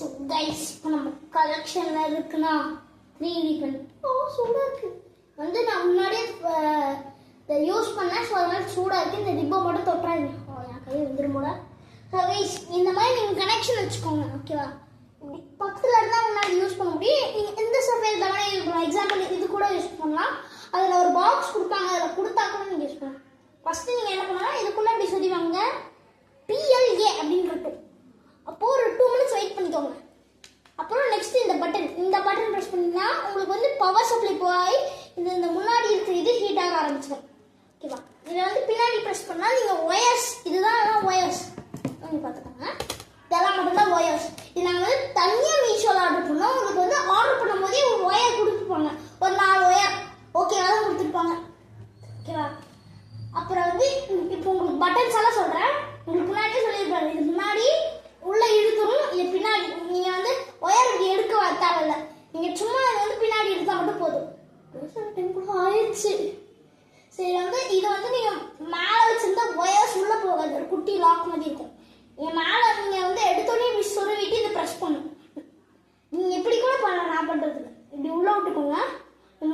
So guys இப்போ நம்ம கலெக்ஷனில் இருக்குன்னா 3D பென் சூடாக இருக்குது வந்து நான் முன்னாடியே இதை யூஸ் பண்ணேன். ஸோ அதனால சூடாக இருக்குது. இந்த டிப்பை மட்டும் தொட்டுறாங்க என் கையை வந்துருமோட. ஸோ கைஸ் இந்த மாதிரி நீங்கள் கனெக்ஷன் வச்சுக்கோங்க. ஓகேவா? பக்கத்தில் இருந்தால் முன்னாடி யூஸ் பண்ண முடியும். நீங்கள் எந்த சர்ஃபேஸ் தானே யூஸ் பண்ணலாம். எக்ஸாம்பிள் இது கூட யூஸ் பண்ணலாம். அதில் ஒரு பாக்ஸ் கொடுப்பாங்க. அதில் கொடுத்தா கூட நீங்கள் யூஸ் பண்ணலாம். ஃபஸ்ட்டு நீங்கள் என்ன பண்ணலாம், இதுக்குள்ளே அப்படி சொல்லிவாங்க PLA அப்படின்னு இருக்கும். அப்போது ஒரு 2 minutes வெயிட் பண்ணிக்கோங்க. அப்புறம் நெக்ஸ்ட் இந்த பட்டன் ப்ரெஸ் பண்ணிங்கன்னா உங்களுக்கு வந்து பவர் சப்ளை போய் இந்த முன்னாடி இருக்கிற இது ஹீட் ஆக ஆரம்பிச்சிடும். ஓகேவா? இதில் வந்து பின்னாடி ப்ரெஸ் பண்ணால் நீங்கள் ஒயர்ஸ், இதுதான் ஒயர்ஸ் நீங்கள் பார்த்துக்கோங்க. இதெல்லாம் மட்டும்தான் ஒயர்ஸ். இது நாங்கள் வந்து தனியாக மீஷோவில் ஆர்டர் பண்ணோம். உங்களுக்கு வந்து ஆர்டர் பண்ணும் போதே ஒரு ஒயர் கொடுத்துருப்பாங்க. ஒரு 4 ஒயர் ஓகேவா தான் கொடுத்துருப்பாங்க. ஓகேவா? அப்புறம் வந்து இப்போ உங்களுக்கு பட்டன்ஸ் எல்லாம் சொல்கிறேன். உங்களுக்கு முன்னாடியே சொல்லியிருப்பாங்க. இது முன்னாடி உள்ள இழுத்துரும், இது பின்னாடி. நீங்கள் வந்து ஒயர் இப்படி எடுக்க தேவையில்லை. நீங்கள் சும்மா இது வந்து பின்னாடி எடுத்தால் மட்டும் போதும். ஆயிடுச்சு. சரி வந்து இதை வந்து நீங்கள் மேலே வச்சுருந்தா ஒயர்ஸ் உள்ளே போகாது. ஒரு குட்டி லாக் மாதிரி இருக்கும். நீங்கள் மேலே நீங்கள் வந்து எடுத்தோடனே இப்படி சொருவிட்டு இதை ப்ரெஸ் பண்ணும். நீங்கள் எப்படி கூட பண்ணலாம். நான் பண்ணுறது இப்படி உள்ளே விட்டுக்கோங்க.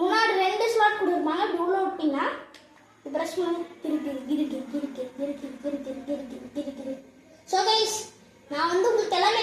முன்னாடி 2 ஸ்லாட் கொடுத்துருப்பாங்க. இப்படி உள்ளே விட்டிங்கன்னா ப்ரெஸ் பண்ணி திருப்பி. ஸோ கைஸ் நான் வந்து உங்களுக்கு எல்லாமே